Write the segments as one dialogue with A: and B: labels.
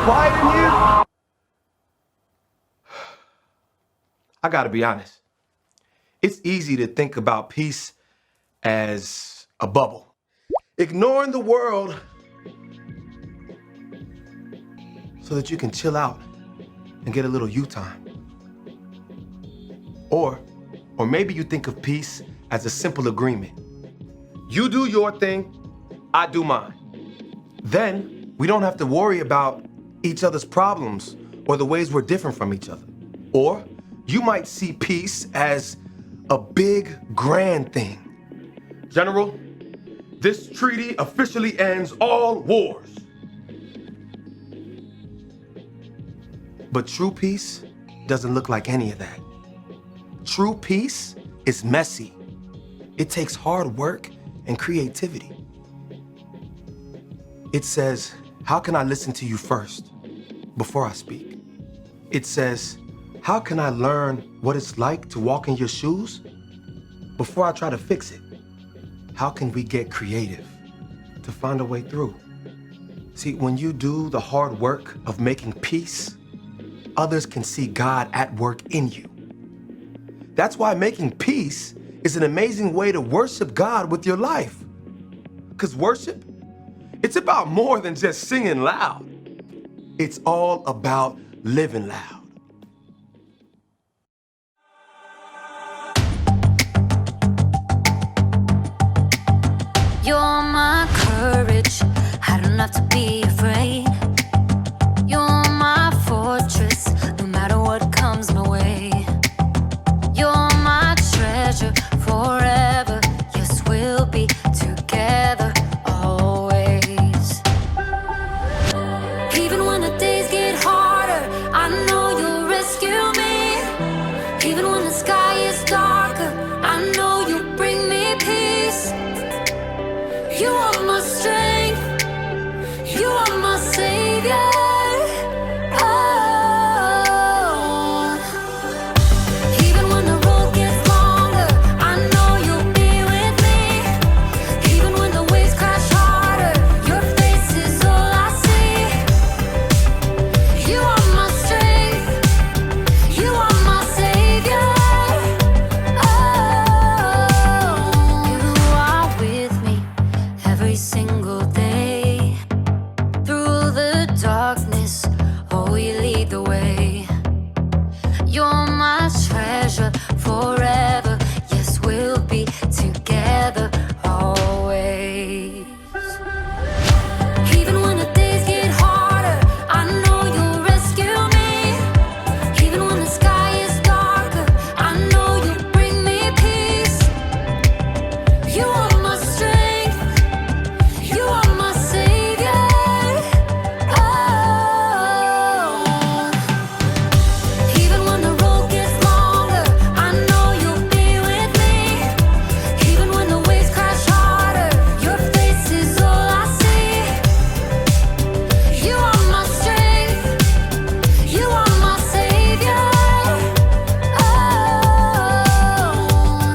A: quiet in here? I gotta be honest. It's easy to think about peace as a bubble. Ignoring the world so that you can chill out and get a little you time. Or maybe you think of peace as a simple agreement. You do your thing, I do mine. Then we don't have to worry about each other's problems or the ways we're different from each other. Or you might see peace as a big, grand thing. General, this treaty officially ends all wars. But true peace doesn't look like any of that. True peace is messy. It takes hard work and creativity. It says, how can I listen to you first before I speak? It says, how can I learn what it's like to walk in your shoes before I try to fix it? How can we get creative to find a way through? See, when you do the hard work of making peace, others can see God at work in you. That's why making peace is an amazing way to worship God with your life. Because worship, it's about more than just singing loud. It's all about living loud.
B: You're my courage, I don't have to be afraid. You're my fortress, no matter what comes my way. You're my treasure forever, yes, we'll be together always. Even when the days get harder, I know you'll rescue me. Even when the sky is darker, I know you'll bring me peace. You are my strength, you are my savior. Oh. Even when the road gets longer, I know you'll be with me. Even when the waves crash harder, your face is all I see. You are my strength, you are my savior. Oh. You are with me every single day. Through the darkness, oh, you lead the way. You're my treasure forever, yes, we'll be together always. Even when the days get harder, I know you'll rescue me. Even when the sky is darker, I know you'll bring me peace. You are my strength, you are my savior. Oh. Even when the road gets longer, I know you'll be with me. Even when the waves crash harder, your face is all I see. You are my strength, you are my savior. Oh.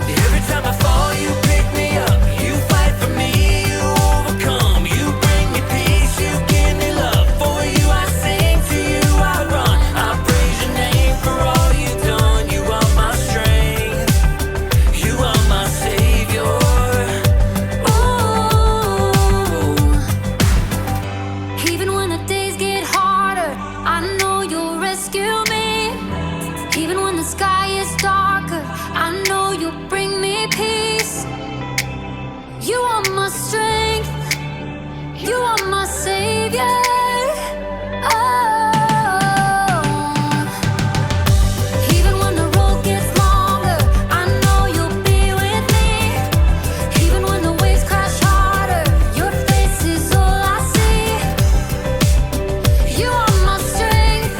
C: Every time I fall, you pick me up. You fight for me, you overcome. You bring me peace, you give me love. For you I sing, to you I run. I praise your name for all you've done. You are my strength, you are my savior.
B: Ooh. Even when the days get harder, I know you'll rescue me. Even when the sky is darker, I know you'll bring me peace. You are my strength, you are my savior. Oh. Even when the road gets longer, I know you'll be with me. Even when the waves crash harder, your face is all I see. You are my strength,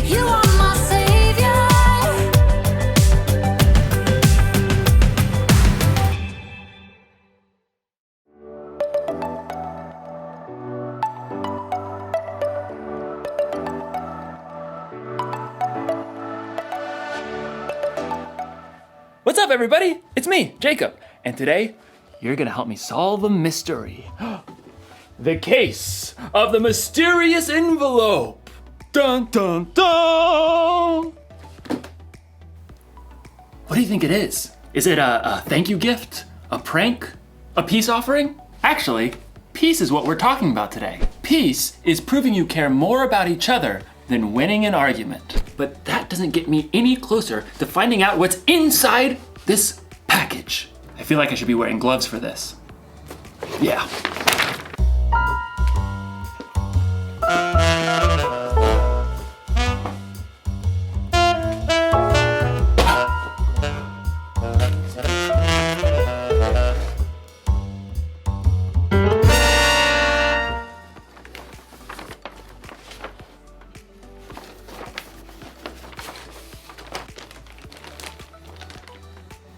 B: you are my savior.
D: What's up, everybody? It's me, Jacob, and today you're gonna help me solve a mystery. The case of the mysterious envelope. Dun dun dun! What do you think it is? Is it a thank you gift? A prank? A peace offering? Actually, peace is what we're talking about today. Peace is proving you care more about each other than winning an argument. But that doesn't get me any closer to finding out what's inside this package. I feel like I should be wearing gloves for this. Yeah.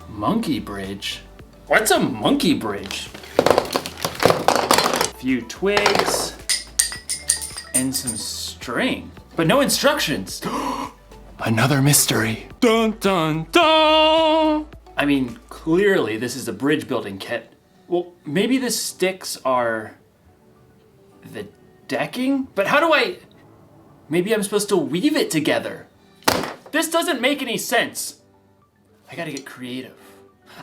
D: Monkey bridge? What's a monkey bridge? A few twigs and some string, but no instructions. Another mystery. Dun dun dun! I mean, clearly this is a bridge building kit. Well, maybe the sticks are the decking? But how do maybe I'm supposed to weave it together. This doesn't make any sense. I gotta get creative.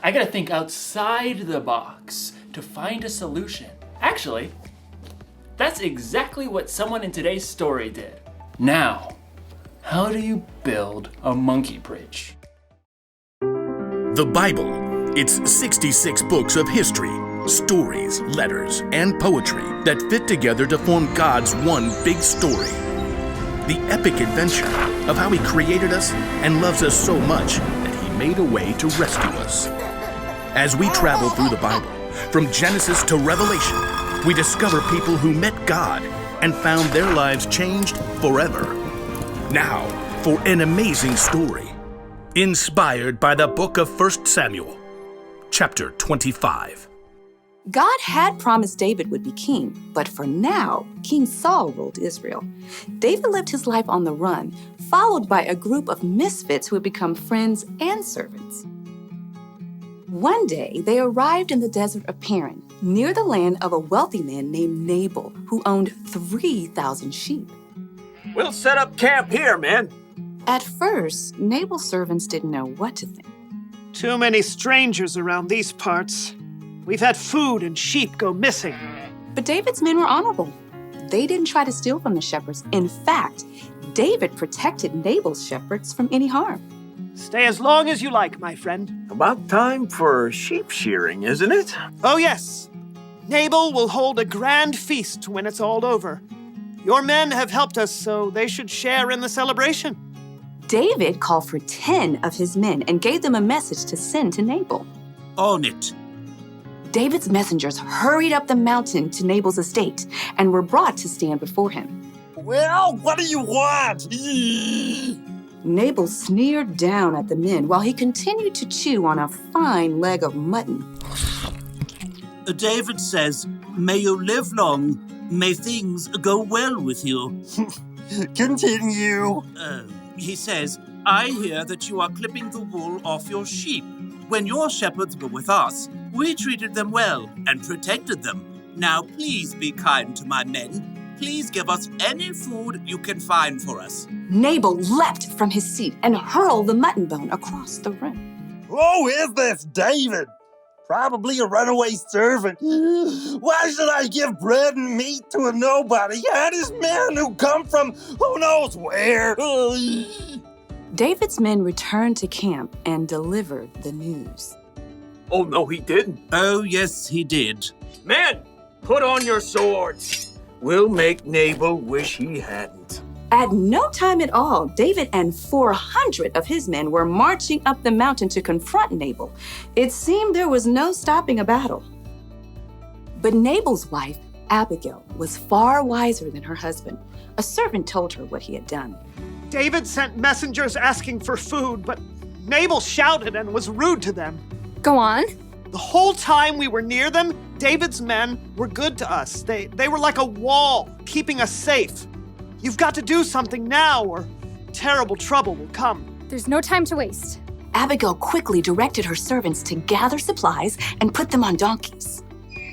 D: I gotta think outside the box to find a solution. Actually, that's exactly what someone in today's story did. Now, how do you build a monkey bridge?
E: The Bible. It's 66 books of history, stories, letters, and poetry that fit together to form God's one big story. The epic adventure of how He created us and loves us so much that He made a way to rescue us. As we travel through the Bible, from Genesis to Revelation, we discover people who met God and found their lives changed forever. Now, for an amazing story, inspired by the book of 1 Samuel, chapter 25.
F: God had promised David would be king, but for now, King Saul ruled Israel. David lived his life on the run, followed by a group of misfits who had become friends and servants. One day, they arrived in the desert of Paran, near the land of a wealthy man named Nabal, who owned 3,000 sheep.
G: We'll set up camp here, man.
F: At first, Nabal's servants didn't know what to think.
H: Too many strangers around these parts. We've had food and sheep go missing.
F: But David's men were honorable. They didn't try to steal from the shepherds. In fact, David protected Nabal's shepherds from any harm.
H: Stay as long as you like, my friend.
G: About time for sheep shearing, isn't it?
H: Oh, yes. Nabal will hold a grand feast when it's all over. Your men have helped us, so they should share in the celebration.
F: David called for 10 of his men and gave them a message to send to Nabal.
I: On it.
F: David's messengers hurried up the mountain to Nabal's estate and were brought to stand before him.
I: Well, what do you want?
F: Nabal sneered down at the men while he continued to chew on a fine leg of mutton.
I: David says, may you live long, may things go well with you.
G: Continue.
I: He says, I hear that you are clipping the wool off your sheep. When your shepherds were with us, we treated them well and protected them. Now please be kind to my men. Please give us any food you can find for us.
F: Nabal leapt from his seat and hurled the mutton bone across the room.
G: Who is this David? Probably a runaway servant. Why should I give bread and meat to a nobody? And his men who come from who knows where?
F: David's men returned to camp and delivered the news.
G: Oh, no, he didn't.
I: Oh, yes, he did.
G: Men, put on your swords. We'll make Nabal wish he hadn't.
F: At no time at all, David and 400 of his men were marching up the mountain to confront Nabal. It seemed there was no stopping a battle. But Nabal's wife, Abigail, was far wiser than her husband. A servant told her what he had done.
H: David sent messengers asking for food, but Nabal shouted and was rude to them.
J: Go on.
H: The whole time we were near them, David's men were good to us. They were like a wall, keeping us safe. You've got to do something now, or terrible trouble will come.
J: There's no time to waste.
F: Abigail quickly directed her servants to gather supplies and put them on donkeys.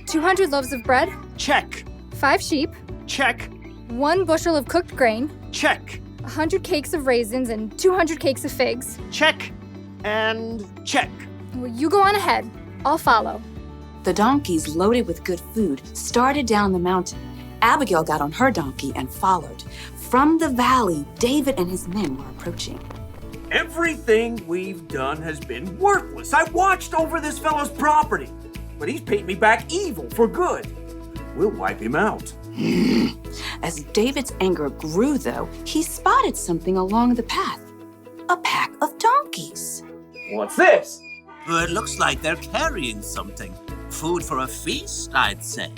J: 200 loaves of bread?
H: Check.
J: 5 sheep,
H: Check.
J: 1 bushel of cooked grain,
H: Check.
J: 100 cakes of raisins, and 200 cakes of figs.
H: Check. And check.
J: Well, you go on ahead. I'll follow.
F: The donkeys, loaded with good food, started down the mountain. Abigail got on her donkey and followed. From the valley, David and his men were approaching.
I: Everything we've done has been worthless. I watched over this fellow's property, but he's paid me back evil for good. We'll wipe him out.
F: As David's anger grew, though, he spotted something along the path. A pack of donkeys.
I: What's this? It looks like they're carrying something. Food for a feast, I'd say.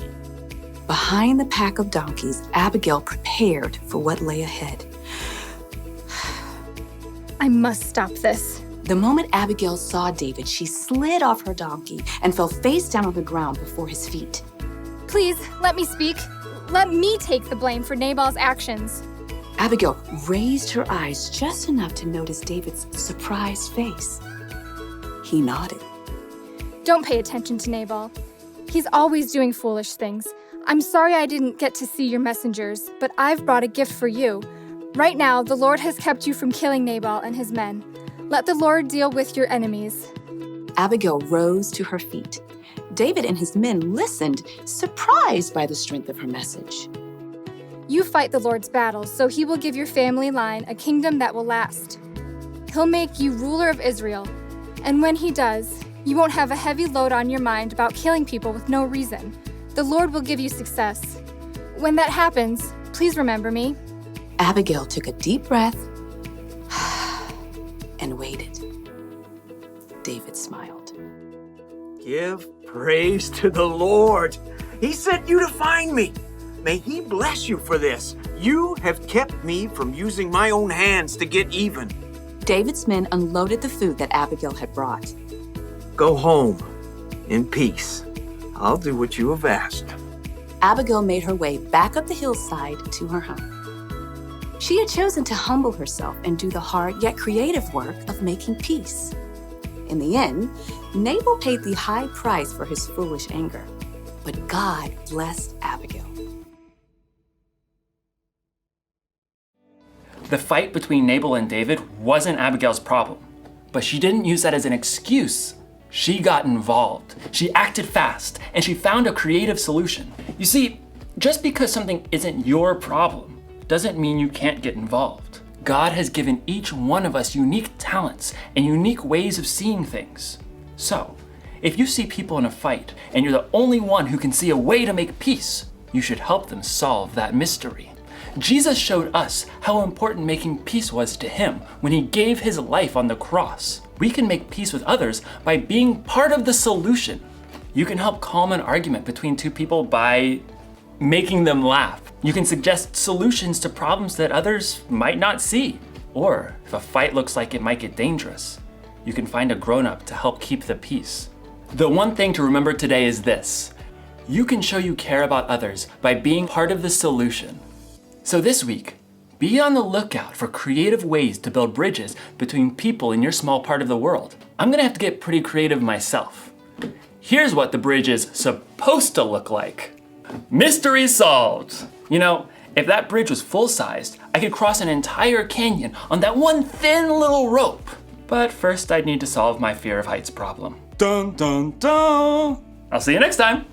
F: Behind the pack of donkeys, Abigail prepared for what lay ahead.
J: I must stop this.
F: The moment Abigail saw David, she slid off her donkey and fell face down on the ground before his feet.
J: Please, let me speak. Let me take the blame for Nabal's actions.
F: Abigail raised her eyes just enough to notice David's surprised face. He nodded.
J: Don't pay attention to Nabal. He's always doing foolish things. I'm sorry I didn't get to see your messengers, but I've brought a gift for you. Right now, the Lord has kept you from killing Nabal and his men. Let the Lord deal with your enemies.
F: Abigail rose to her feet. David and his men listened, surprised by the strength of her message.
J: You fight the Lord's battles, so he will give your family line a kingdom that will last. He'll make you ruler of Israel. And when he does, you won't have a heavy load on your mind about killing people with no reason. The Lord will give you success. When that happens, please remember me.
F: Abigail took a deep breath and waited. David smiled.
I: Give praise to the Lord. He sent you to find me. May he bless you for this. You have kept me from using my own hands to get even.
F: David's men unloaded the food that Abigail had brought.
I: Go home in peace. I'll do what you have asked.
F: Abigail made her way back up the hillside to her home. She had chosen to humble herself and do the hard yet creative work of making peace. In the end, Nabal paid the high price for his foolish anger, but God blessed Abigail.
D: The fight between Nabal and David wasn't Abigail's problem, but she didn't use that as an excuse. She got involved. She acted fast, and she found a creative solution. You see, just because something isn't your problem doesn't mean you can't get involved. God has given each one of us unique talents and unique ways of seeing things. So, if you see people in a fight and you're the only one who can see a way to make peace, you should help them solve that mystery. Jesus showed us how important making peace was to him when he gave his life on the cross. We can make peace with others by being part of the solution. You can help calm an argument between two people by making them laugh. You can suggest solutions to problems that others might not see. Or if a fight looks like it might get dangerous, you can find a grown-up to help keep the peace. The one thing to remember today is this: you can show you care about others by being part of the solution. So this week, be on the lookout for creative ways to build bridges between people in your small part of the world. I'm gonna have to get pretty creative myself. Here's what the bridge is supposed to look like. Mystery solved. You know, if that bridge was full-sized, I could cross an entire canyon on that one thin little rope. But first I'd need to solve my fear of heights problem. Dun dun dun! I'll see you next time.